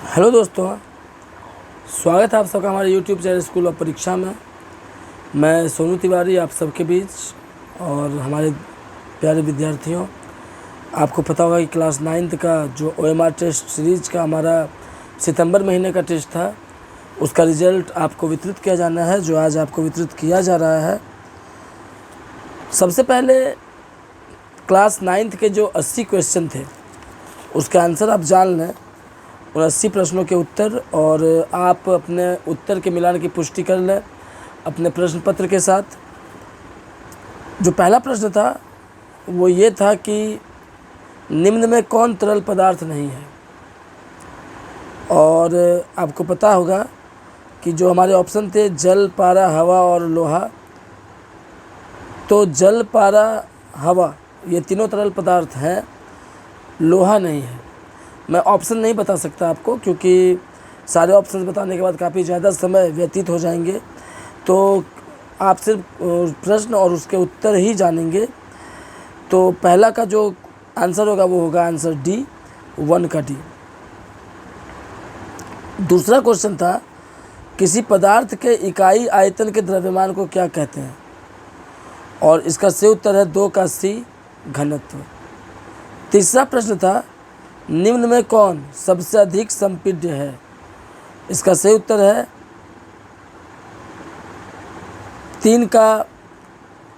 Hello दोस्तों, स्वागत है आप सबका हमारे यूट्यूब चैनल स्कूल ऑफ परीक्षा में। मैं सोनू तिवारी आप सबके बीच और हमारे प्यारे विद्यार्थियों, आपको पता होगा कि क्लास 9th का जो OMR टेस्ट सीरीज का हमारा सितंबर महीने का टेस्ट था, उसका रिज़ल्ट आपको वितरित किया जाना है, जो आज आपको वितरित किया जा रहा है। सबसे पहले क्लास 9th के जो 80 क्वेश्चन थे उसका आंसर आप जान लें और 80 प्रश्नों के उत्तर, और आप अपने उत्तर के मिलान की पुष्टि कर लें अपने प्रश्न पत्र के साथ। जो पहला प्रश्न था वो ये था कि निम्न में कौन तरल पदार्थ नहीं है। और आपको पता होगा कि जो हमारे ऑप्शन थे जल, पारा, हवा और लोहा, तो जल, पारा, हवा ये तीनों तरल पदार्थ हैं, लोहा नहीं है। मैं ऑप्शन नहीं बता सकता आपको, क्योंकि सारे ऑप्शन बताने के बाद काफ़ी ज़्यादा समय व्यतीत हो जाएंगे, तो आप सिर्फ प्रश्न और उसके उत्तर ही जानेंगे। तो पहला का जो आंसर होगा वो होगा आंसर डी, 1 का डी। दूसरा क्वेश्चन था किसी पदार्थ के इकाई आयतन के द्रव्यमान को क्या कहते हैं, और इसका सही उत्तर है 2 का सी, घनत्व। तीसरा प्रश्न था निम्न में कौन सबसे अधिक संपीड्य है, इसका सही उत्तर है 3 का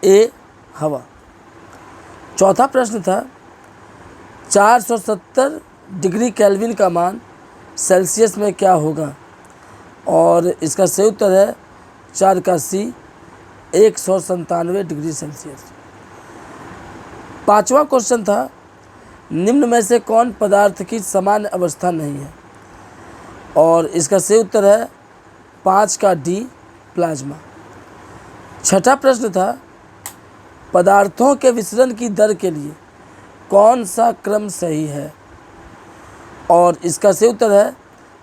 ए, हवा। चौथा प्रश्न था 470 डिग्री केल्विन का मान सेल्सियस में क्या होगा, और इसका सही उत्तर है 4 का सी, 197 डिग्री सेल्सियस। पांचवा क्वेश्चन था निम्न में से कौन पदार्थ की सामान्य अवस्था नहीं है, और इसका सही उत्तर है 5 का डी, प्लाज्मा। छठा प्रश्न था पदार्थों के विसरण की दर के लिए कौन सा क्रम सही है, और इसका सही उत्तर है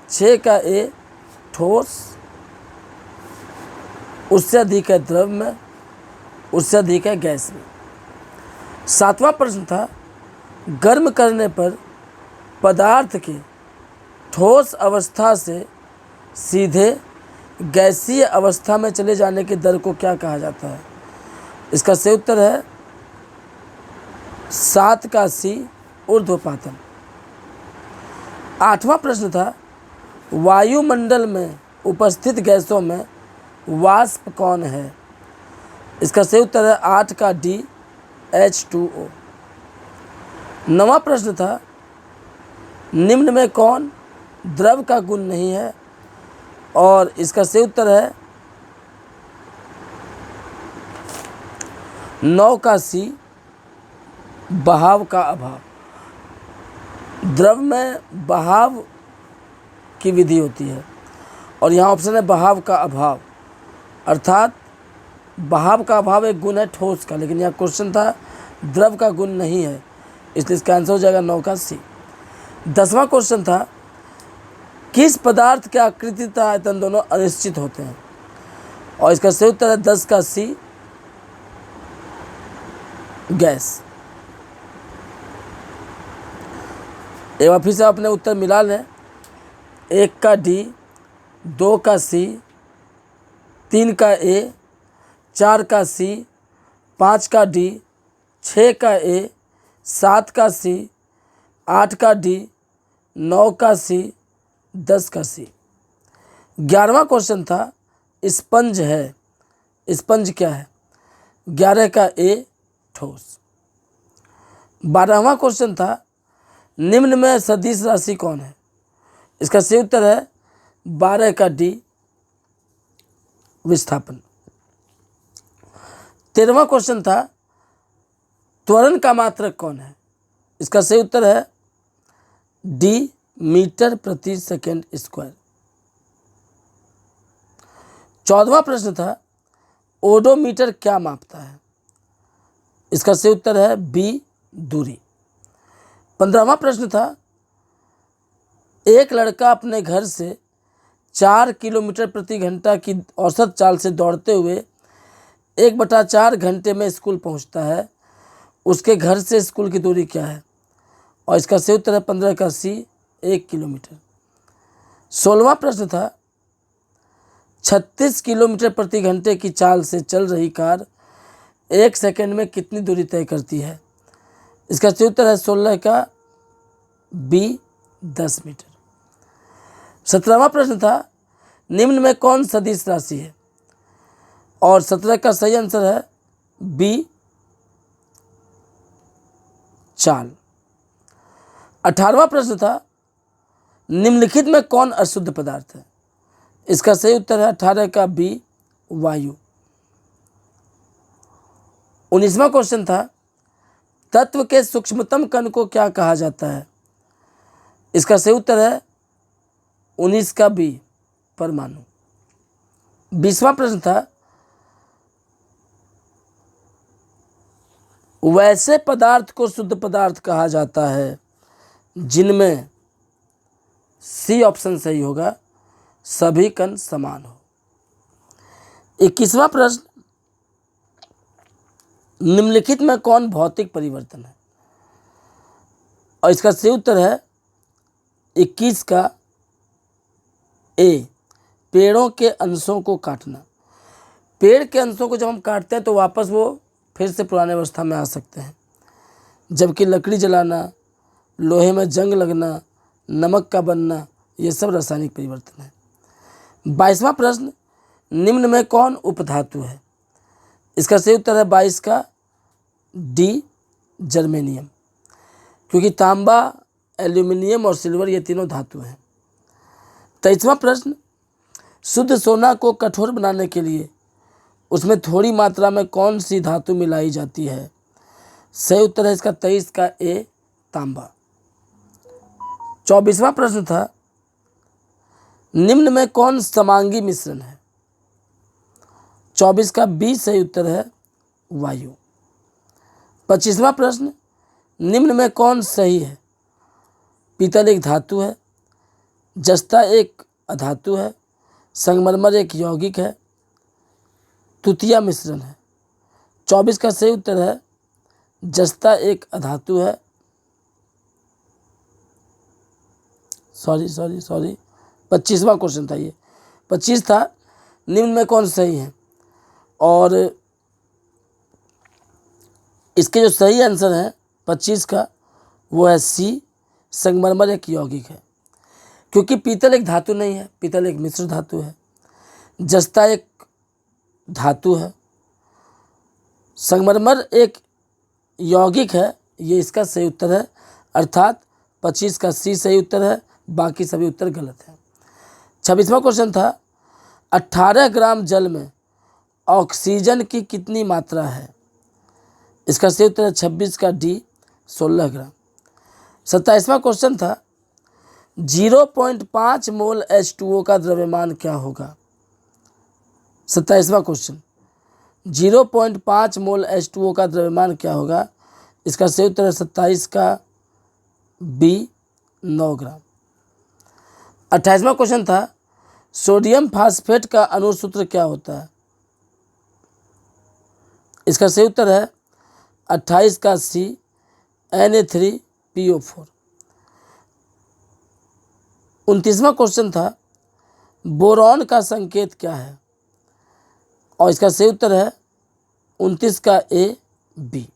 6 का ए, ठोस, उससे अधिक है द्रव में, उससे अधिक है गैस में। सातवां प्रश्न था गर्म करने पर पदार्थ के ठोस अवस्था से सीधे गैसीय अवस्था में चले जाने की दर को क्या कहा जाता है, इसका सही उत्तर है 7 का सी, ऊर्ध्वपातन। आठवां प्रश्न था वायुमंडल में उपस्थित गैसों में वाष्प कौन है, इसका सही उत्तर है 8 का डी, H2O। नवां प्रश्न था निम्न में कौन द्रव का गुण नहीं है, और इसका सही उत्तर है 9 का सी, बहाव का अभाव। द्रव में बहाव की विधि होती है, और यहाँ ऑप्शन है बहाव का अभाव, अर्थात बहाव का अभाव एक गुण है ठोस का, लेकिन यहाँ क्वेश्चन था द्रव का गुण नहीं है, इसलिए इसका आंसर हो जाएगा 9 का सी। 10वां क्वेश्चन था किस पदार्थ के आकृति तथा आयतन दोनों अनिश्चित होते हैं, और इसका सही उत्तर है 10 का सी, गैस। एक बार फिर से अपने उत्तर मिला लें। 1 का डी, 2 का सी, 3 का ए, 4 का सी, 5 का डी, 6 का ए, 7 का सी, 8 का डी, 9 का सी, 10 का सी। 11वां क्वेश्चन था स्पंज है, स्पंज क्या है, 11 का ए, ठोस। 12वां क्वेश्चन था निम्न में सदिश राशि कौन है, इसका सही उत्तर है 12 का डी, विस्थापन। 13वां क्वेश्चन था त्वरण का मात्रक कौन है, इसका सही उत्तर है डी, मीटर प्रति सेकंड स्क्वायर। 14वां प्रश्न था ओडोमीटर क्या मापता है, इसका सही उत्तर है बी, दूरी। 15वां प्रश्न था एक लड़का अपने घर से 4 किलोमीटर प्रति घंटा की औसत चाल से दौड़ते हुए 1/4 घंटे में स्कूल पहुंचता है, उसके घर से स्कूल की दूरी क्या है, और इसका सही उत्तर है 15 का सी, 1 किलोमीटर। 16वां प्रश्न था 36 किलोमीटर प्रति घंटे की चाल से चल रही कार 1 सेकंड में कितनी दूरी तय करती है? इसका सही उत्तर है 16 का बी 10 मीटर। 17वां प्रश्न था निम्न में कौन सदिश राशि है? और 17 का सही आंसर है बी चाल। 18वां प्रश्न था निम्नलिखित में कौन अशुद्ध पदार्थ है? इसका सही उत्तर है 18 का बी वायु। 19वां क्वेश्चन था तत्व के सूक्ष्मतम कण को क्या कहा जाता है? इसका सही उत्तर है 19 का बी परमाणु। 20वां प्रश्न था वैसे पदार्थ को शुद्ध पदार्थ कहा जाता है जिनमें सी ऑप्शन सही होगा सभी कण समान हो। 21वां प्रश्न निम्नलिखित में कौन भौतिक परिवर्तन है? और इसका सही उत्तर है 21 का ए पेड़ों के अंशों को काटना। पेड़ के अंशों को जब हम काटते हैं तो वापस वो फिर से पुराने अवस्था में आ सकते हैं, जबकि लकड़ी जलाना, लोहे में जंग लगना, नमक का बनना, ये सब रासायनिक परिवर्तन है। 22वां प्रश्न निम्न में कौन उपधातु है? इसका सही उत्तर है 22 का डी जर्मेनियम, क्योंकि तांबा, एल्यूमिनियम और सिल्वर ये तीनों धातु हैं। 23वां प्रश्न शुद्ध सोना को कठोर बनाने के लिए उसमें थोड़ी मात्रा में कौन सी धातु मिलाई जाती है? सही उत्तर है इसका 23 का ए तांबा। 24वां प्रश्न था निम्न में कौन समांगी मिश्रण है? 24 का बी सही उत्तर है वायु। 25वां प्रश्न निम्न में कौन सही है? पीतल एक धातु है, जस्ता एक अधातु है, संगमरमर एक यौगिक है, तुतिया मिश्रण है। 24 का सही उत्तर है जस्ता एक अधातु है। सॉरी 25वां क्वेश्चन था ये। 25 था निम्न में कौन सही है, और इसके जो सही आंसर है 25 का वो है सी संगमरमर एक यौगिक है, क्योंकि पीतल एक धातु नहीं है, पीतल एक मिश्र धातु है, जस्ता एक धातु है, संगमरमर एक यौगिक है, ये इसका सही उत्तर है। अर्थात 25 का सी सही उत्तर है, बाकी सभी उत्तर गलत हैं। 26वां क्वेश्चन था 18 ग्राम जल में ऑक्सीजन की कितनी मात्रा है? इसका सही उत्तर है 26 का डी 16 ग्राम। 27वां क्वेश्चन था 0.5 मोल H2O का द्रव्यमान क्या होगा? 27वां क्वेश्चन 0.5 मोल H2O का द्रव्यमान क्या होगा? इसका सही उत्तर है 27 का बी 9 ग्राम। 28वां क्वेश्चन था सोडियम फास्फेट का अणुसूत्र क्या होता है? इसका सही उत्तर है 28 का सी Na3PO4। 29वां क्वेश्चन था बोरॉन का संकेत क्या है? और इसका सही उत्तर है 29 का ए बी।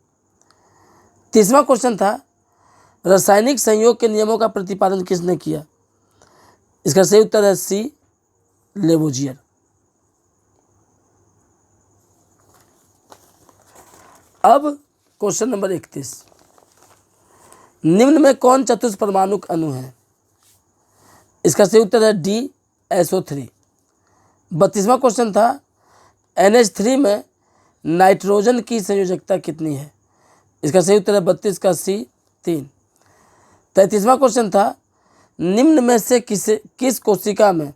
30वां क्वेश्चन था रासायनिक संयोग के नियमों का प्रतिपादन किसने किया? इसका सही उत्तर है सी लेवोजियर। अब क्वेश्चन नंबर 31 निम्न में कौन चतुष्परमाणुक अणु है? इसका सही उत्तर है डी SO3। 32वां क्वेश्चन था NH3 में नाइट्रोजन की संयोजकता कितनी है? इसका सही उत्तर है 32 का सी 3। 33वां क्वेश्चन था निम्न में से किस कोशिका में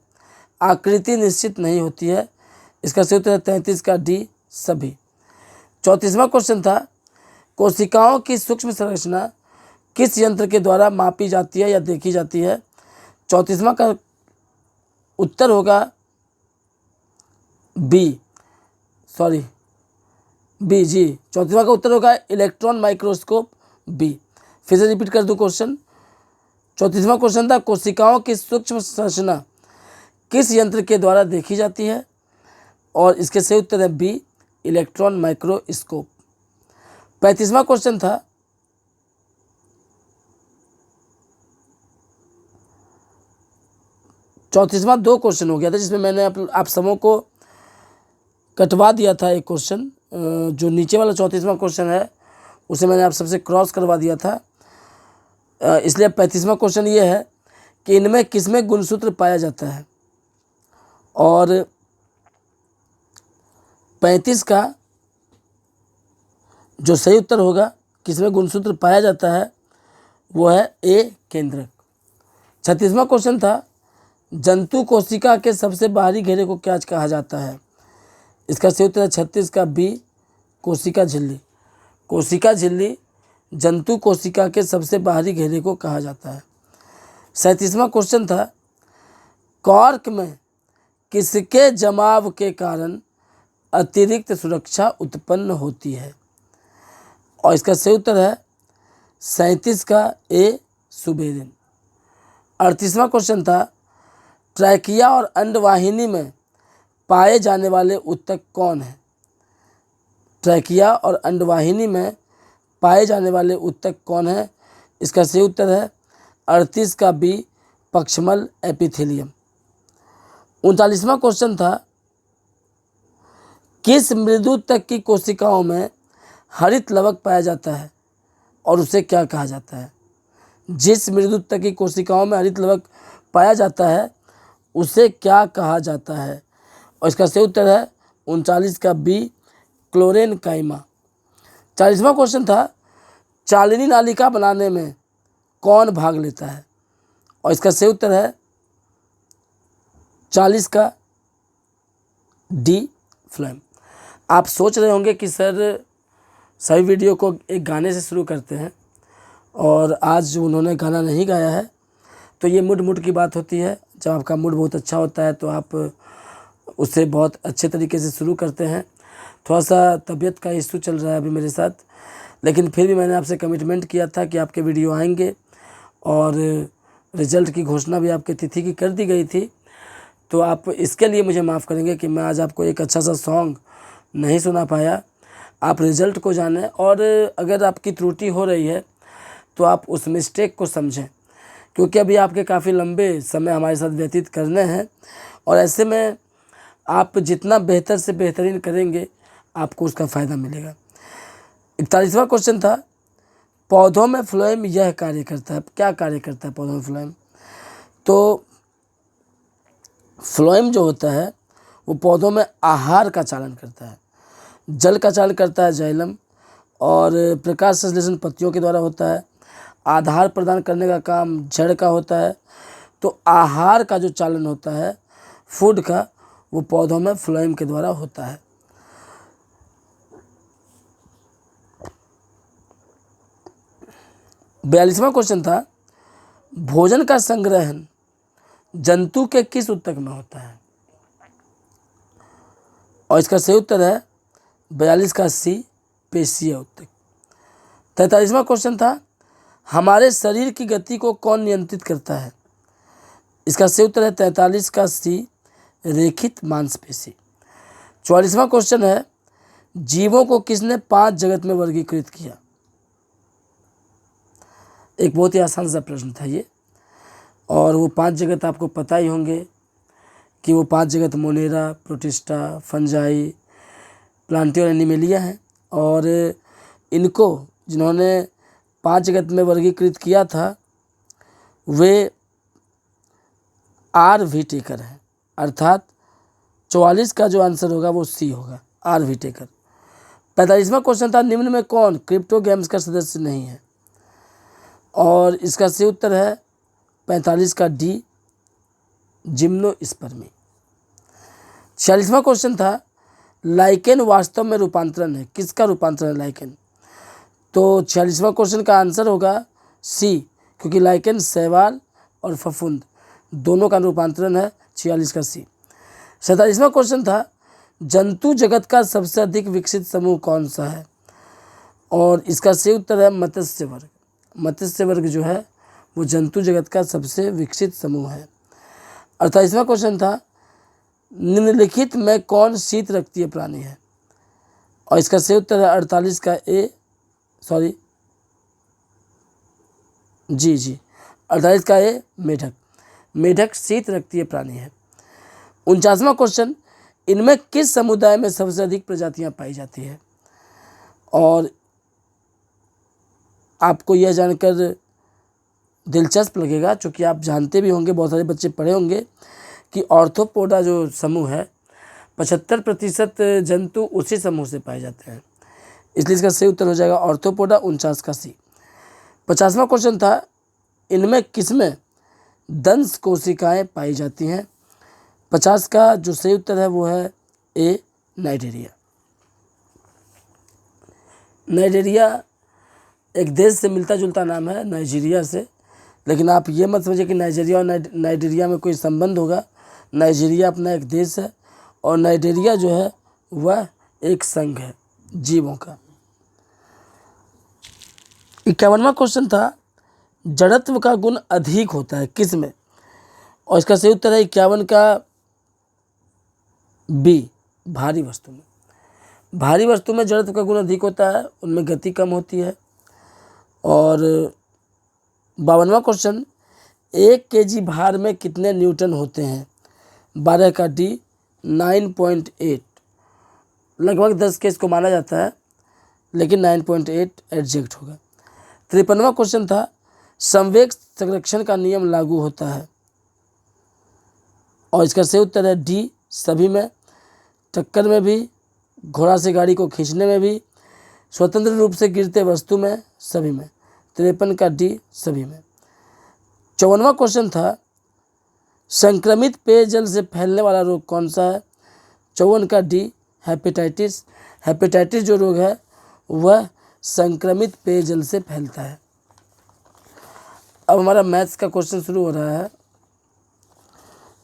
आकृति निश्चित नहीं होती है? इसका सही उत्तर है 33 का डी सभी। 34वां क्वेश्चन था कोशिकाओं की सूक्ष्म संरचना किस यंत्र के द्वारा मापी जाती है या देखी जाती है? 34वां का उत्तर होगा बी जी। 34वां का उत्तर होगा इलेक्ट्रॉन माइक्रोस्कोप बी। फिर से रिपीट कर दूं क्वेश्चन। 34वां क्वेश्चन था कोशिकाओं की सूक्ष्म संरचना किस यंत्र के द्वारा देखी जाती है? और इसके सही उत्तर है बी, इलेक्ट्रॉन माइक्रोस्कोप। 35वां क्वेश्चन था, चौंतीसवां 2 क्वेश्चन हो गया था जिसमें मैंने आप सबों को कटवा दिया था एक क्वेश्चन। जो नीचे वाला 34वां क्वेश्चन है उसे मैंने आप सबसे क्रॉस करवा दिया था। इसलिए 35वां क्वेश्चन ये है कि इनमें किसमें गुणसूत्र पाया जाता है? और 35 का जो सही उत्तर होगा किसमें गुणसूत्र पाया जाता है वो है ए, केंद्रक। 36वां क्वेश्चन था, जंतु कोशिका के सबसे बाहरी घेरे को क्या कहा जाता है? इसका सही उत्तर है 36 का बी, कोशिका झिल्ली। कोशिका झिल्ली जंतु कोशिका के सबसे बाहरी घेरे को कहा जाता है। 37वां क्वेश्चन था, कॉर्क में किसके जमाव के कारण अतिरिक्त सुरक्षा उत्पन्न होती है? और इसका सही उत्तर है 37 का ए, सुबेरिन। 38वां क्वेश्चन था, ट्रैकिया और अंडवाहिनी में पाए जाने वाले ऊतक कौन है? ट्रैकिया और अंडवाहिनी में पाए जाने वाले ऊतक कौन है? इसका सही उत्तर है 38 का बी, पक्षमल एपिथेलियम। 39वां क्वेश्चन था, किस मृदुतक की कोशिकाओं में हरित लवक पाया जाता है और उसे क्या कहा जाता है? जिस मृदुतक की कोशिकाओं में हरित लवक पाया जाता है उसे क्या कहा जाता है? और इसका सही उत्तर है 39 का बी, क्लोरेनकाइमा। 40वां क्वेश्चन था, चालनी नालिका बनाने में कौन भाग लेता है? और इसका सही उत्तर है 40 का डी, फ्लेम। आप सोच रहे होंगे कि सर सभी वीडियो को एक गाने से शुरू करते हैं और आज उन्होंने गाना नहीं गाया है, तो ये मूड की बात होती है। जब आपका मूड बहुत अच्छा होता है तो आप उससे बहुत अच्छे तरीके से शुरू करते हैं। थोड़ा सा तबीयत का इशू चल रहा है अभी मेरे साथ, लेकिन फिर भी मैंने आपसे कमिटमेंट किया था कि आपके वीडियो आएंगे और रिज़ल्ट की घोषणा भी आपके तिथि की कर दी गई थी। तो आप इसके लिए मुझे माफ़ करेंगे कि मैं आज आपको एक अच्छा सा सॉन्ग नहीं सुना पाया। आप रिज़ल्ट को जानें और अगर आपकी त्रुटि हो रही है तो आप उस मिस्टेक को समझें, क्योंकि अभी आपके काफ़ी लंबे समय हमारे साथ व्यतीत करने हैं और ऐसे में आप जितना बेहतर से बेहतरीन करेंगे आपको उसका फ़ायदा मिलेगा। 41वां क्वेश्चन था, पौधों में फ्लोएम यह कार्य करता है। क्या कार्य करता है पौधों में फ्लोएम? तो फ्लोएम जो होता है वो पौधों में आहार का चालन करता है, जल का चालन करता है जाइलम, और प्रकाश संश्लेषण पत्तियों के द्वारा होता है। आधार प्रदान करने का काम जड़ का होता है। तो आहार का जो चालन होता है, फूड का, वो पौधों में फ्लोएम के द्वारा होता है। बयालीसवां क्वेश्चन था, भोजन का संग्रहण जंतु के किस ऊतक में होता है? और इसका सही उत्तर है 42 का सी, पेशीय ऊतक। 43वां क्वेश्चन था, हमारे शरीर की गति को कौन नियंत्रित करता है? इसका सही उत्तर है 43 का सी, रेखित मांसपेशी। 44वां क्वेश्चन है, जीवों को किसने 5 जगत में वर्गीकृत किया? एक बहुत ही आसान सा प्रश्न था ये, और वो 5 जगत आपको पता ही होंगे कि वो 5 जगत मोनेरा, प्रोटिस्टा, फंजाई, प्लांटी और एनिमेलिया हैं। और इनको जिन्होंने 5 जगत में वर्गीकृत किया था वे आर व्हिटेकर हैं, अर्थात 44 का जो आंसर होगा वो सी होगा, आर व्हिटेकर। 45वां क्वेश्चन था, निम्न में कौन क्रिप्टोगैम्स का सदस्य नहीं है? और इसका सही उत्तर है 45 का डी, जिम्नोस्पर्मी। 46वां क्वेश्चन था, लाइकेन वास्तव में रूपांतरण है, किसका रूपांतरण है लाइकेन? तो 46वां क्वेश्चन का आंसर होगा सी, क्योंकि लाइकेन शैवाल और फफूंद दोनों का रूपांतरण है, 46 का सी। 47वां क्वेश्चन था, जंतु जगत का सबसे अधिक विकसित समूह कौन सा है? और इसका सही उत्तर है मत्स्य वर्ग। मत्स्य वर्ग जो है वो जंतु जगत का सबसे विकसित समूह है। 48वां क्वेश्चन था निम्नलिखित में कौन शीत रक्तीय प्राणी है, और इसका सही उत्तर है 48 का ए, सॉरी जी 48 का ए मेढक। मेढक शीत रक्तीय प्राणी है। 49वां क्वेश्चन इनमें किस समुदाय में सबसे अधिक प्रजातियां पाई जाती है, और आपको यह जानकर दिलचस्प लगेगा क्योंकि आप जानते भी होंगे, बहुत सारे बच्चे पढ़े होंगे कि ऑर्थोपोडा जो समूह है 75% जंतु उसी समूह से पाए जाते हैं, इसलिए इसका सही उत्तर हो जाएगा ऑर्थोपोडा 49 का सी। 50वां क्वेश्चन था इनमें किसमें दंश कोशिकाएं पाई जाती हैं, 50 का जो सही उत्तर है वो है ए नाइजीरिया। नाइजीरिया एक देश से मिलता जुलता नाम है नाइजीरिया से, लेकिन आप ये मत समझिए कि नाइजीरिया और नाइजीरिया में कोई संबंध होगा। नाइजीरिया अपना एक देश है और नाइजीरिया जो है वह एक संघ है जीवों का। 51वां क्वेश्चन था जड़त्व का गुण अधिक होता है किस में, और इसका सही उत्तर है 51 का बी भारी वस्तु में। भारी वस्तु में जड़त्व का गुण अधिक होता है, उनमें गति कम होती है। और 52वां क्वेश्चन 1 kg भार में कितने न्यूटन होते हैं, 12 का डी 9.8, लगभग 10 के इसको माना जाता है लेकिन 9.8 एग्जैक्ट होगा। 53वां क्वेश्चन था संवेग संरक्षण का नियम लागू होता है, और इसका सही उत्तर है डी सभी में, टक्कर में भी, घोड़ा से गाड़ी को खींचने में भी, स्वतंत्र रूप से गिरते वस्तु में, सभी में। 53 का डी सभी में। 54वां क्वेश्चन था संक्रमित पेयजल से फैलने वाला रोग कौन सा है, 54 का डी हेपेटाइटिस। हेपेटाइटिस जो रोग है वह संक्रमित पेयजल से फैलता है। अब हमारा मैथ्स का क्वेश्चन शुरू हो रहा है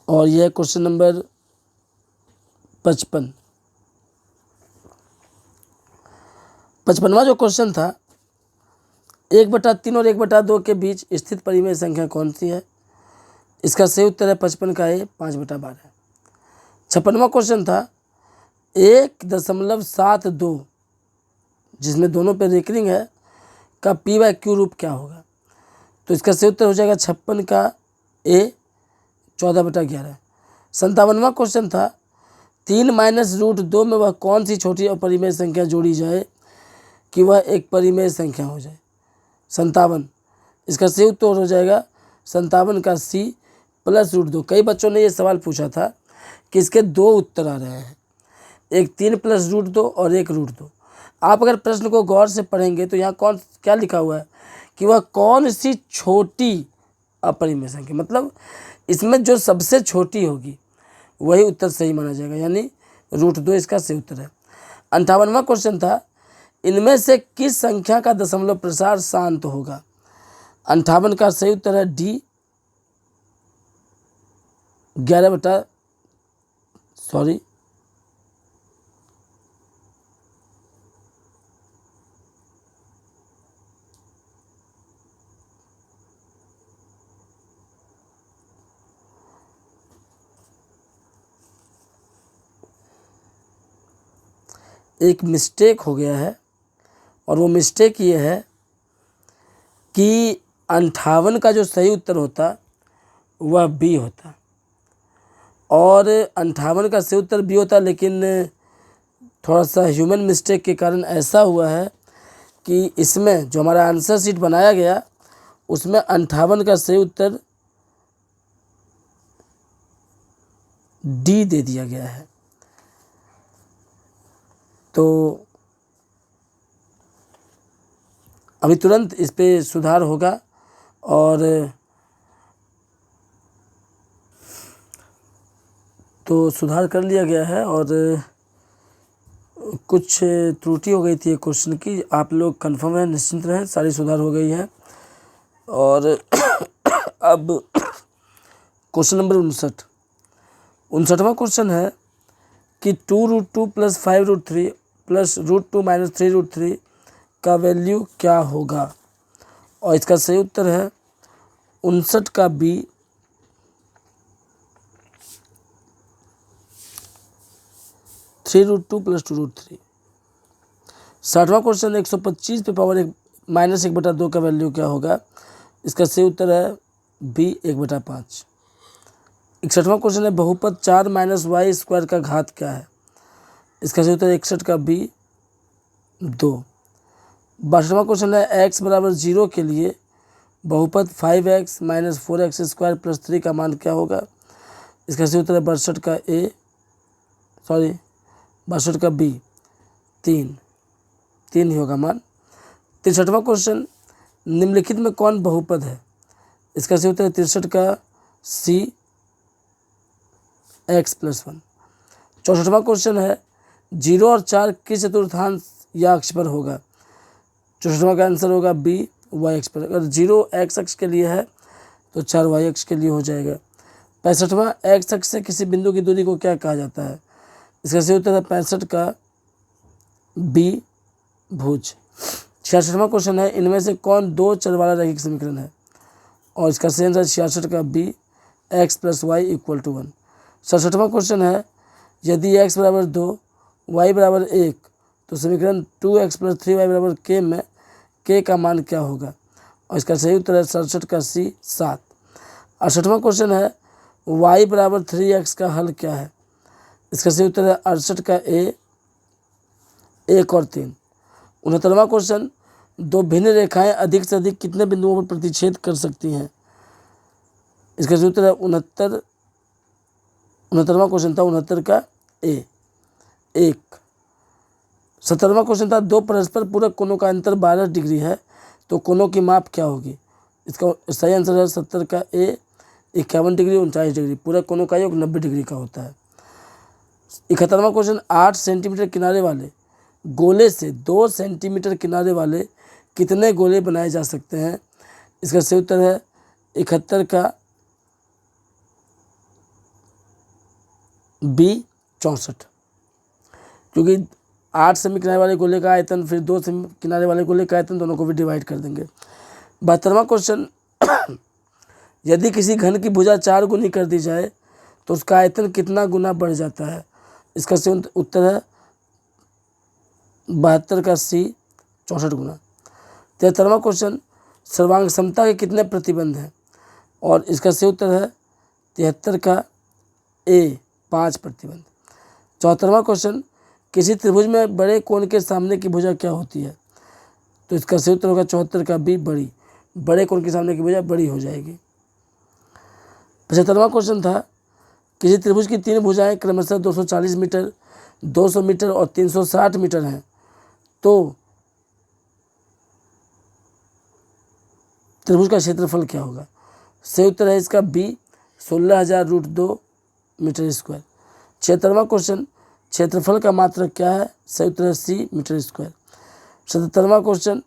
और यह क्वेश्चन नंबर 55। 55वां जो क्वेश्चन था 1/3 और 1/2 के बीच स्थित परिमेय संख्या कौन सी है, इसका सही उत्तर है 55 का ए 5/12। 56वां क्वेश्चन था 1.72 जिसमें दोनों पे रेकरिंग है का p/q रूप क्या होगा, तो इसका सही उत्तर हो जाएगा 56 का ए 14/11। 57वां क्वेश्चन था 3 - √2 में वह कौन सी छोटी अपरिमेय संख्या जोड़ी जाए कि वह एक परिमेय संख्या हो जाए, 57, इसका सही उत्तर हो जाएगा 57 का सी +√2। कई बच्चों ने ये सवाल पूछा था कि इसके 2 उत्तर आ रहे हैं, एक 3 + √2 और एक √2। आप अगर प्रश्न को गौर से पढ़ेंगे तो यहाँ क्या लिखा हुआ है कि वह कौन सी छोटी अपरिमेय संख्या, मतलब इसमें जो सबसे छोटी होगी वही उत्तर सही माना जाएगा, यानी √2 इसका सही उत्तर है। 58वां क्वेश्चन था इनमें से किस संख्या का दशमलव प्रसार शांत होगा, 58 का सही उत्तर है डी 11 सॉरी एक मिस्टेक हो गया है, और वो मिस्टेक ये है कि 58 का जो सही उत्तर होता वह बी होता, और 58 का सही उत्तर बी होता, लेकिन थोड़ा सा ह्यूमन मिस्टेक के कारण ऐसा हुआ है कि इसमें जो हमारा आंसर शीट बनाया गया उसमें 58 का सही उत्तर डी दे दिया गया है। तो अभी तुरंत इस पे सुधार होगा, और तो सुधार कर लिया गया है, और कुछ त्रुटि हो गई थी क्वेश्चन की, आप लोग कंफर्म हैं, निश्चिंत रहें, सारी सुधार हो गई है। और अब क्वेश्चन नंबर 59वां क्वेश्चन है कि 2√2 + 5√3 + √2 - 3√3 का वैल्यू क्या होगा, और इसका सही उत्तर है 59 का बी 3√2 + 2√3। 60वां क्वेश्चन 125 पे पावर -1/2 का वैल्यू क्या होगा? इसका सही उत्तर है बी 1/5। 61वां क्वेश्चन है बहुपद 4 - y² का घात क्या है? इसका सही उत्तर 61 का बी 2। 62वां क्वेश्चन है x = 0 के लिए बहुपद 5x - 4x² + 3 का मान क्या होगा? इसका सही उत्तर है 62 का बी 3 ही होगा मान। 63वां क्वेश्चन निम्नलिखित में कौन बहुपद है? इसका सही उत्तर है 63 का सी x + 1। 64वां क्वेश्चन है 0 और 4 किस चतुर्थांश या अक्ष पर होगा? 64वां का आंसर होगा बी y अक्ष पर। अगर 0 x अक्ष के लिए है तो 4 y अक्ष के लिए हो जाएगा। 65वां x अक्ष से किसी बिंदु की दूरी को क्या कहा जाता है? इसका सही उत्तर है 65 का बी भुज। 66वां क्वेश्चन है इनमें से कौन दो चर वाला रैखिक समीकरण है? और इसका सही आंसर 66 का बी x + y = 1। 67वां क्वेश्चन है यदि x = 2 y = 1 तो समीकरण 2x + 3y = k में k का मान क्या होगा? और इसका सही उत्तर है 67 का सी 7। 68वां क्वेश्चन है y = 3x का हल क्या है? इसका सही उत्तर है 68 का ए 1 और 3। 69वां क्वेश्चन दो भिन्न रेखाएं अधिक से अधिक कितने बिंदुओं पर प्रतिच्छेद कर सकती हैं? इसका सही उत्तर है 69वां क्वेश्चन था 69 का ए 1। 70वां क्वेश्चन था दो परस्पर पूरक कोणों का अंतर 12 डिग्री है तो कोणों की माप क्या होगी? इसका सही आंसर है 70 का ए 51 डिग्री 39 डिग्री। पूरक कोणों का योग 90 डिग्री का होता है। 71वां क्वेश्चन 8 सेंटीमीटर किनारे वाले गोले से 2 सेंटीमीटर किनारे वाले कितने गोले बनाए जा सकते हैं? इसका सही उत्तर है 71 का बी 64। क्योंकि 8 सेमी किनारे वाले गोले का आयतन फिर 2 सेमी किनारे वाले गोले का आयतन दोनों को भी डिवाइड कर देंगे। 72वां क्वेश्चन यदि किसी घन की भुजा 4 गुनी कर दी जाए तो उसका आयतन कितना गुना बढ़ जाता है? इसका सही उत्तर है 72 का सी 64 गुना। 73वां क्वेश्चन सर्वांग समता के कितने प्रतिबंध हैं? और इसका सही उत्तर है 73 का ए 5 प्रतिबंध। 74वां क्वेश्चन किसी त्रिभुज में बड़े कोण के सामने की भुजा क्या होती है? तो इसका सही उत्तर होगा 74 का बी बड़ी। बड़े कोण के सामने की भुजा बड़ी हो जाएगी। 75वां क्वेश्चन था किसी त्रिभुज की 3 भुजाएं क्रमशः 240 मीटर 200 मीटर और 360 मीटर हैं तो त्रिभुज का क्षेत्रफल क्या होगा? सही उत्तर है इसका बी 16,000√2 मीटर²। 76वां क्वेश्चन क्षेत्रफल का मात्रक क्या है? सही उत्तर है सी मीटर²। 77वां क्वेश्चन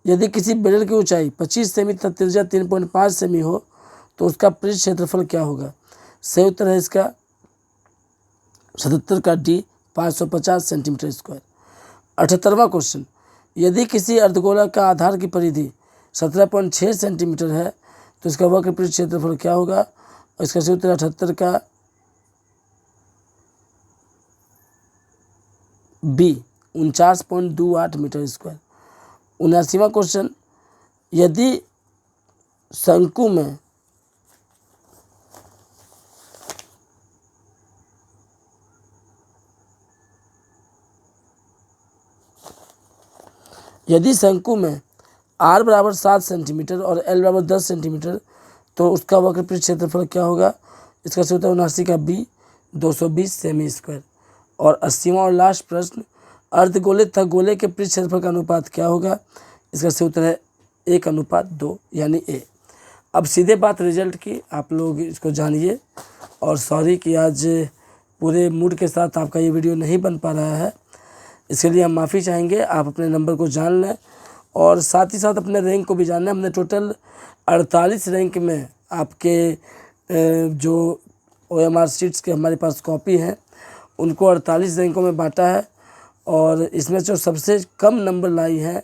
यदि किसी बेलन की ऊंचाई 25 सेमी तथा त्रिज्या 3.5 सेमी हो तो उसका पृष्ठ क्षेत्रफल क्या होगा? सही उत्तर है इसका 77 का डी 550 सेंटीमीटर²। 78वां क्वेश्चन यदि किसी अर्धगोला का आधार की परिधि 17.6 सेंटीमीटर है तो इसका वक्र पृष्ठ क्षेत्रफल क्या होगा? और इसका सही उत्तर 78 का बी 49.28 मीटर²। 79वां क्वेश्चन यदि शंकु में r = 7 सेंटीमीटर और l = 10 सेंटीमीटर तो उसका वक्र पृष्ठ क्षेत्रफल क्या होगा? इसका सही उत्तर 79 का बी 220 सेमी²। और 80वां और लास्ट प्रश्न अर्धगोले तथा गोले के पृष्ठ क्षेत्रफल का अनुपात क्या होगा? इसका सही उत्तर है 1:2 यानी ए। अब सीधे बात रिजल्ट की, आप लोग इसको जानिए। और सॉरी कि आज पूरे मूड के साथ आपका ये वीडियो नहीं बन पा रहा है, इसके लिए हम माफ़ी चाहेंगे। आप अपने नंबर को जान लें और साथ ही साथ अपने रैंक को भी जान लें। हमने टोटल 48 रैंक में आपके जो OMR शीट्स के हमारे पास कॉपी हैं उनको 48 रैंकों में बांटा है और इसमें जो सबसे कम नंबर लाई हैं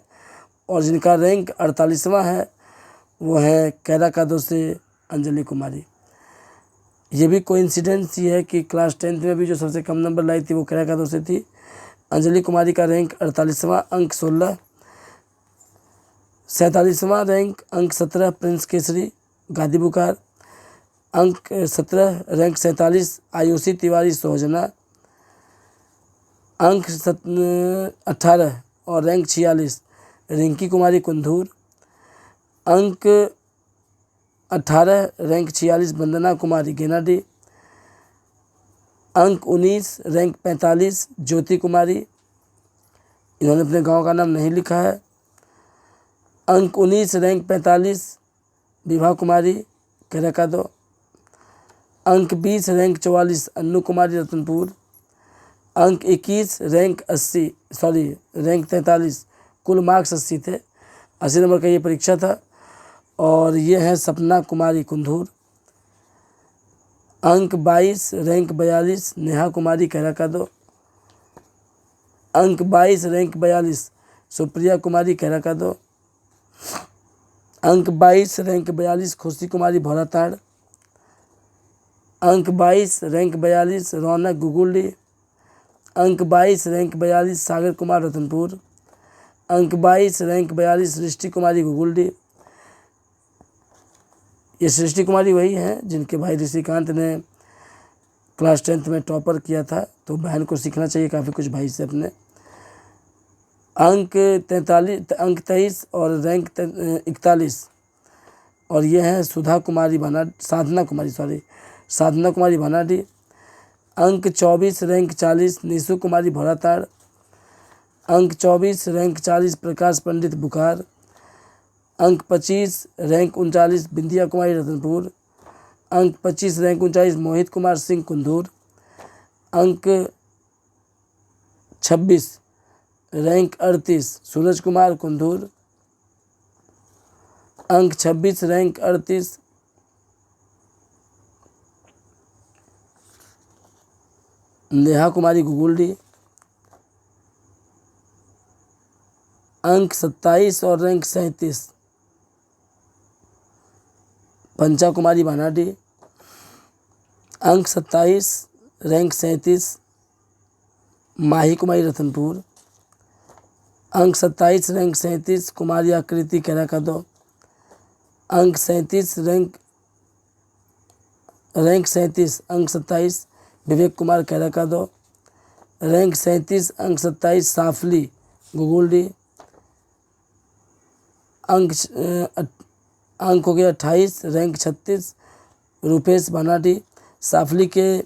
और जिनका रैंक 48वां है वो है कैरा कादो से अंजलि कुमारी। ये भी कोइंसिडेंस ही है कि क्लास 10th में भी जो सबसे कम नंबर लाई थी वो कैराकादो से थी। अंजलि कुमारी का रैंक 48वां, अंक 16। 47वां रैंक, अंक 17 प्रिंस केसरी गादी बुखार। अंक 17, रैंक 47 आयुषी तिवारी सोहजना। अंक 18 और रैंक 46 रिंकी कुमारी कुंदूर। अंक 18, रैंक 46 वंदना कुमारी गेनाडी। अंक 19, रैंक 45 ज्योति कुमारी, इन्होंने अपने गांव का नाम नहीं लिखा है। अंक 19, रैंक 45 विभा कुमारी कैराकादो। अंक 20, रैंक 44 अन्नू कुमारी रतनपुर। अंक 21, रैंक 43, कुल मार्क्स 80 थे, 80 नंबर का ये परीक्षा था। और ये है सपना कुमारी कुंदूर। अंक 22, रैंक 42 नेहा कुमारी कैराकादो। अंक 22, रैंक 42 सुप्रिया कुमारी कैराकादो। अंक 22, रैंक 42 खुशी कुमारी भौराताड़। अंक 22, रैंक 42 रौनक गुगुल्डी। अंक 22, रैंक 42 सागर कुमार रतनपुर। अंक 22, रैंक 42 सृष्टि कुमारी गुगुल्डी। ये सृष्टि कुमारी वही हैं जिनके भाई ऋषिकांत ने क्लास 10th में टॉपर किया था, तो बहन को सीखना चाहिए काफ़ी कुछ भाई से अपने। अंक 23 और रैंक 41 और ये हैं साधना कुमारी भानाडी। अंक 24, रैंक 40 निशु कुमारी भौराताड़। अंक 24, रैंक 40 प्रकाश पंडित बुखार। अंक 25, रैंक 39 बिंदिया कुमारी रतनपुर। अंक 25, रैंक 39 मोहित कुमार सिंह कुंदूर। अंक 26, रैंक 38 सूरज कुमार कुंदूर। अंक 26, रैंक 38 नेहा कुमारी गुगुल्डी। अंक 27 और रैंक 37 पंचा कुमारी भानाडी। अंक 27, रैंक 37 माही कुमारी रतनपुर। अंक 27, रैंक 37 कुमारी आकृति कैराकादो। अंक 37, रैंक 37 अंक 27 विवेक कुमार कैराकादो। रैंक 37, अंक 27 साफली गुगुल्डी। अंक हो गया 28, रैंक 36 रूपेश बनाडी। साफली के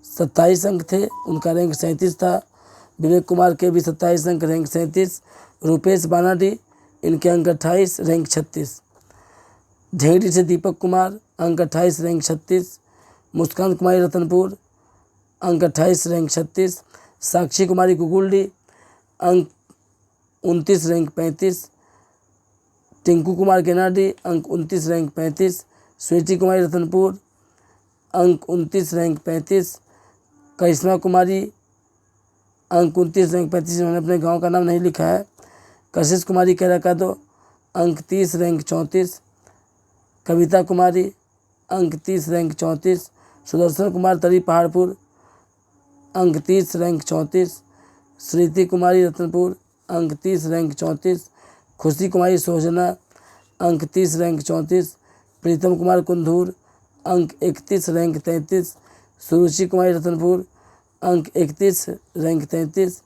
27 अंक थे, उनका रैंक 37 था। विवेक कुमार के भी 27 अंक, रैंक 37। रूपेश बानाडी, इनके अंक 28, रैंक 36। ढेंगड़ी से दीपक कुमार, अंक 28, रैंक 36। मुस्कान कुमारी रतनपुर, अंक 28, रैंक 36। साक्षी कुमारी गुगुल्डी, अंक 29, रैंक 35। टिंकू कुमार गेनाडी, अंक 29, रैंक 35। स्वीटी कुमारी रतनपुर, अंक 29, रैंक 35। करिश्मा कुमारी, अंक 29, रैंक 35, उन्होंने अपने गांव का नाम नहीं लिखा है। कशिश कुमारी कैराकादो, अंक 30, रैंक 34। कविता कुमारी, अंक 30, रैंक 34। सुदर्शन कुमार तरी पहाड़पुर, अंक 30, रैंक 34। श्रीति कुमारी रतनपुर, अंक 30, रैंक 34। खुशी कुमारी सोहजना, अंक 30, रैंक 34। प्रीतम कुमार कुंदूर, अंक 31, रैंक 33। सुरुचि कुमारी रतनपुर, अंक 31, रैंक 33।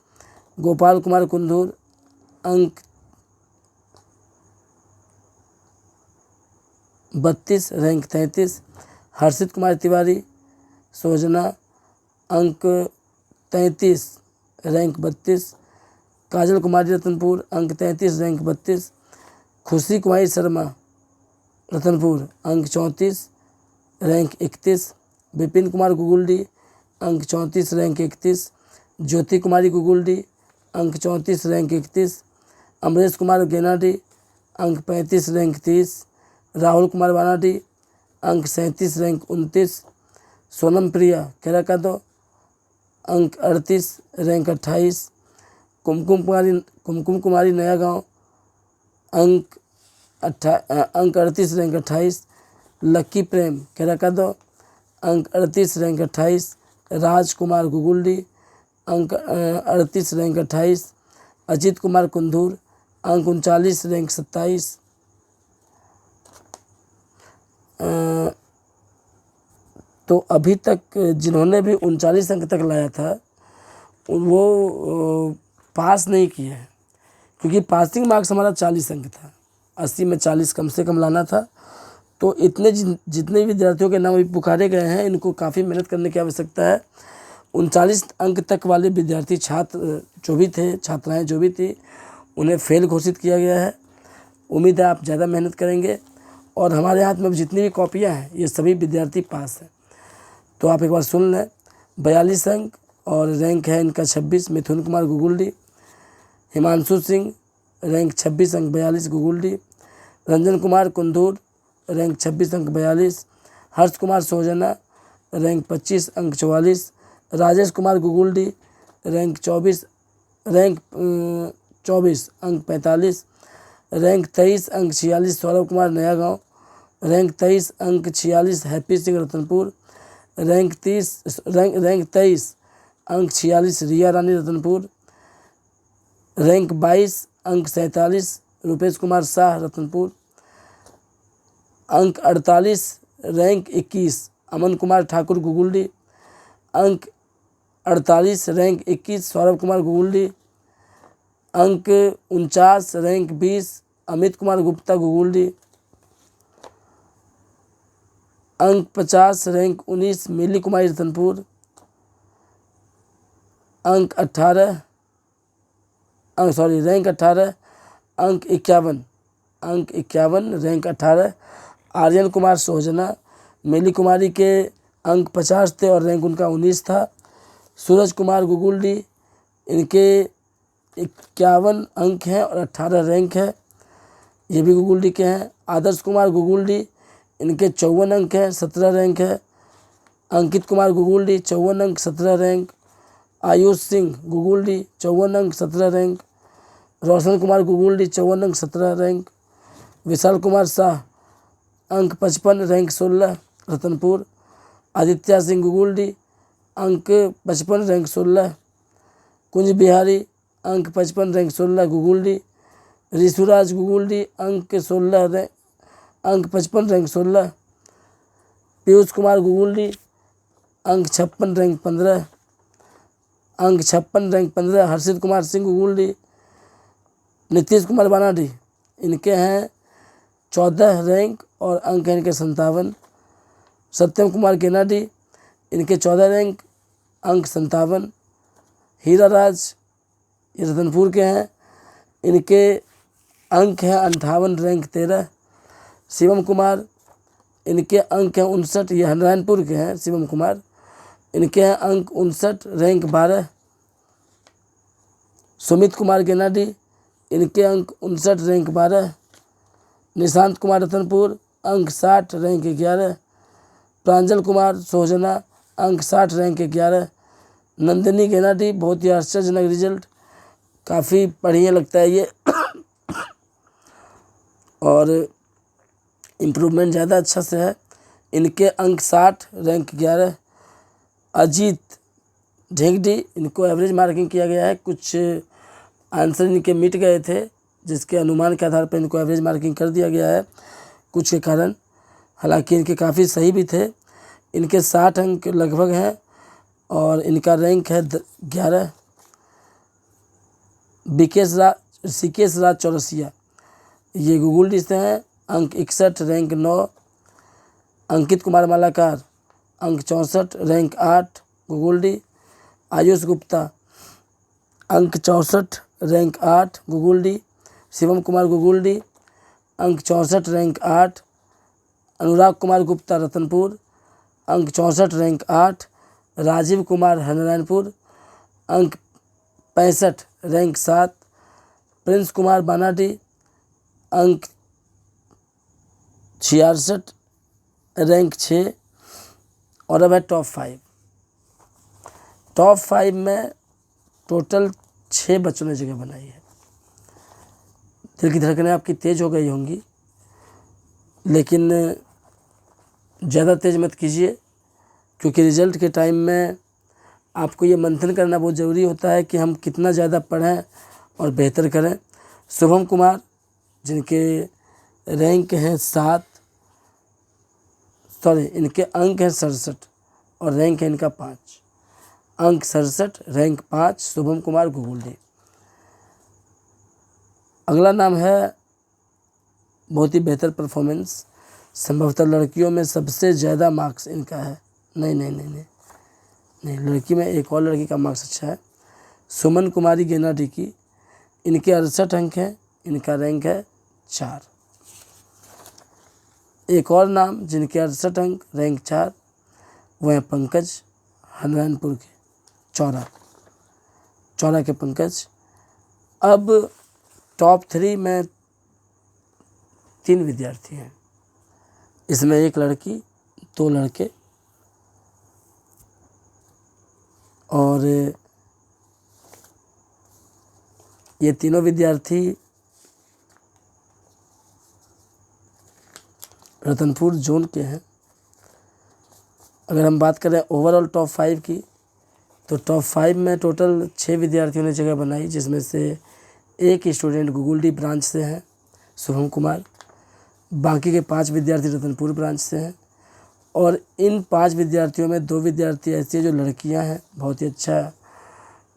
गोपाल कुमार कुंदूर, अंक 32, रैंक 33। हर्षित कुमार तिवारी सोहजना, अंक 33, रैंक 32। काजल कुमारी रतनपुर, अंक 33, रैंक 32। खुशी कुमारी शर्मा रतनपुर, अंक 34, रैंक 31। विपिन कुमार गुगुल्डी, अंक 34, रैंक 31। ज्योति कुमारी गुगुल्डी, अंक 34, रैंक 31। अमरेश कुमार गेनाडी, अंक 35, रैंक 30। राहुल कुमार बानाडी, अंक 37, रैंक 29। सोनम प्रिया कैराकादो, अंक 38, रैंक 28। कुमकुम कुमारी नया गांव, अंक 38, रैंक 28। लक्की प्रेम कैराकादो, अंक 38 रैंक 28। राजकुमार गुगुल्डी अंक 38 रैंक 28। अजीत कुमार कुंदूर अंक 39 रैंक 27। तो अभी तक जिन्होंने भी 39 अंक तक लाया था वो पास नहीं किए हैं, क्योंकि पासिंग मार्क्स हमारा 40 अंक था, 80 में 40 कम से कम लाना था। तो इतने जितने विद्यार्थियों के नाम अभी पुकारे गए हैं, इनको काफ़ी मेहनत करने की आवश्यकता है। 39 अंक तक वाले विद्यार्थी छात्र जो भी थे, छात्राएं जो भी थी, उन्हें फेल घोषित किया गया है। उम्मीद है आप ज़्यादा मेहनत करेंगे और हमारे हाथ में जितनी भी कॉपियाँ हैं ये सभी विद्यार्थी पास हैं। तो आप एक बार सुन लें। 42 अंक और रैंक है इनका 26। मिथुन कुमार गुगुल्डी। हिमांशु सिंह रैंक 26 अंक 42 गुगुल्डी। रंजन कुमार कुंदूर रैंक 26 अंक 42। हर्ष कुमार सोजना रैंक 25 अंक 44। राजेश कुमार गुगुल्डी रैंक 24 अंक 45। रैंक 23 अंक 46 सौरभ कुमार नया गाँव। रैंक 23 अंक 46 हैप्पी सिंह रतनपुर। रैंक 23 अंक 46 रिया रानी रतनपुर। रैंक 22 अंक 47 रुपेश कुमार शाह रतनपुर। अंक 48 रैंक 21 अमन कुमार ठाकुर गुगुल्डी। अंक 48 रैंक 21 सौरभ कुमार गुगुल्डी। अंक 49 रैंक 20 अमित कुमार गुप्ता गुगुल्डी। अंक 50 रैंक 19 मिली कुमारी रतनपुर। रैंक 18 अंक 51 रैंक 18 आर्यन कुमार सोजना। मिली कुमारी के अंक 50 थे और रैंक उनका 19 था। सूरज कुमार गुगुल्डी, इनके 51 अंक हैं और 18 रैंक है, ये भी गुगुल्डी के हैं। आदर्श कुमार गुगुल्डी, इनके 54 अंक हैं, 17 रैंक है। अंकित कुमार गुगुल्डी 54 अंक 17 रैंक। आयुष सिंह गुगुल्डी 54 अंक 17 रैंक। रोशन कुमार गुगुल्डी 54 अंक 17 रैंक। विशाल कुमार शाह अंक 55 रैंक 16 रतनपुर। आदित्य सिंह गुगुल्डी अंक 55 रैंक 16। कुंज बिहारी अंक 55 रैंक 16 गुगुल्डी। ऋषुराज गुगुल्डी अंक 55 रैंक 16। पीयूष कुमार गुगुल्डी अंक 56 रैंक 15। हर्षित कुमार सिंह गुगुल्डी। नीतीश कुमार बानाडी, इनके हैं 14 रैंक और अंक हैं इनके 57। सत्यम कुमार केनाडी, इनके 14 रैंक अंक 57। हीरा राज, ये रतनपुर के हैं, इनके अंक हैं 58 रैंक 13। शिवम कुमार, इनके अंक हैं 59, ये नारायणपुर के हैं शिवम कुमार, इनके हैं अंक 59 रैंक 12। सुमित कुमार गेनाडी, इनके अंक 59 रैंक 12। निशांत कुमार रतनपुर अंक 60 रैंक 11। प्रांजल कुमार सोजना अंक 60 रैंक 11। नंदिनी गेनाडी, बहुत ही आश्चर्यजनक रिजल्ट, काफ़ी बढ़िया लगता है ये और इम्प्रूवमेंट ज़्यादा अच्छा से है। इनके अंक 60 रैंक 11। अजीत ढेंगडी, इनको एवरेज मार्किंग किया गया है, कुछ आंसर इनके मिट गए थे जिसके अनुमान के आधार पर इनको एवरेज मार्किंग कर दिया गया है कुछ के कारण, हालांकि इनके काफ़ी सही भी थे। इनके 60 अंक लगभग हैं और इनका रैंक है 11। ऋषिकेश राज चौरसिया, ये गुगुल्डी से हैं, अंक 61 रैंक 9। अंकित कुमार मालाकार अंक 64 रैंक 8 गुगुल्डी। आयुष गुप्ता अंक 64 रैंक 8 गुगुल्डी। शिवम कुमार गुगुल्डी अंक 64 रैंक 8। अनुराग कुमार गुप्ता रतनपुर अंक 64 रैंक 8। राजीव कुमार नारायणपुर अंक 65 रैंक 7। प्रिंस कुमार बानाडी अंक 66 रैंक 6। और अब है टॉप 5 में टोटल 6 बच्चों ने जगह बनाई है। दिल की धड़कनें आपकी तेज़ हो गई होंगी, लेकिन ज़्यादा तेज़ मत कीजिए, क्योंकि रिज़ल्ट के टाइम में आपको ये मंथन करना बहुत ज़रूरी होता है कि हम कितना ज़्यादा पढ़ें और बेहतर करें। शुभम कुमार जिनके रैंक हैं 7, इनके अंक हैं 67 और रैंक है इनका 5, अंक 67, रैंक 5, शुभम कुमार गुगुल्डी। अगला नाम है बहुत ही बेहतर परफॉर्मेंस, संभवतः लड़कियों में सबसे ज़्यादा मार्क्स इनका है। नहीं, लड़की में एक और लड़की का मार्क्स अच्छा है, सुमन कुमारी गेना टिकी। इनके 68 अंक हैं, इनका रैंक है 4। एक और नाम जिनके 68 अंक, रैंक 4, वह हैं पंकज, हनुमानपुर के चौरा के पंकज। अब टॉप 3 में 3 विद्यार्थी हैं, इसमें एक लड़की, 2 लड़के, और ये तीनों विद्यार्थी रतनपुर जोन के हैं। अगर हम बात करें ओवरऑल टॉप 5 की, तो टॉप 5 में टोटल 6 विद्यार्थियों ने जगह बनाई, जिसमें से एक स्टूडेंट गुगुल्डी ब्रांच से हैं, शुभम कुमार। बाकी के 5 विद्यार्थी रतनपुर ब्रांच से हैं, और इन 5 विद्यार्थियों में 2 विद्यार्थी ऐसी हैं जो लड़कियां हैं। बहुत ही अच्छा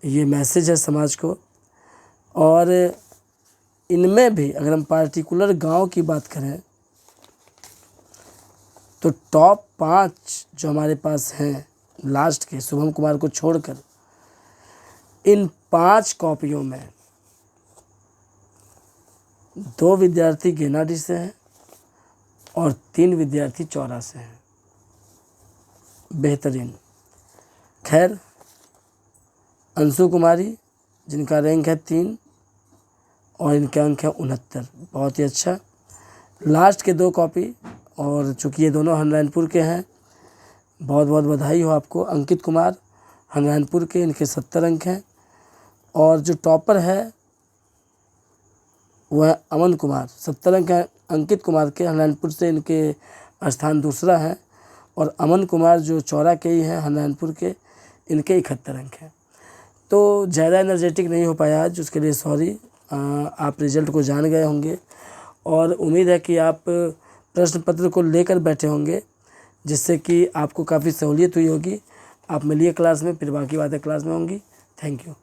ये मैसेज है समाज को। और इनमें भी अगर हम पार्टिकुलर गांव की बात करें, तो टॉप 5 जो हमारे पास हैं लास्ट के, शुभम कुमार को छोड़कर, इन 5 कॉपियों में 2 विद्यार्थी गेनाडी से हैं और 3 विद्यार्थी चौरा से हैं। बेहतरीन। खैर, अंशु कुमारी जिनका रैंक है 3 और इनके अंक है 69, बहुत ही अच्छा। लास्ट के 2 कॉपी, और चूँकि ये दोनों हनुमानपुर के हैं, बहुत बहुत बधाई हो आपको। अंकित कुमार हनुमानपुर के, इनके 70 अंक हैं, और जो टॉपर है वह अमन कुमार, 70 अंक हैं अंकित कुमार के, हनुमानपुर से इनके स्थान दूसरा है, और अमन कुमार जो चौरा के ही हैं हनुमानपुर के, इनके 71 अंक हैं। तो ज़्यादा एनर्जेटिक नहीं हो पाया आज, उसके लिए सॉरी। आप रिज़ल्ट को जान गए होंगे, और उम्मीद है कि आप प्रश्न पत्र को लेकर बैठे होंगे, जिससे कि आपको काफ़ी सहूलियत हुई होगी। आप मिलिए क्लास में, फिर बाकी बातें क्लास में होंगी। Thank you.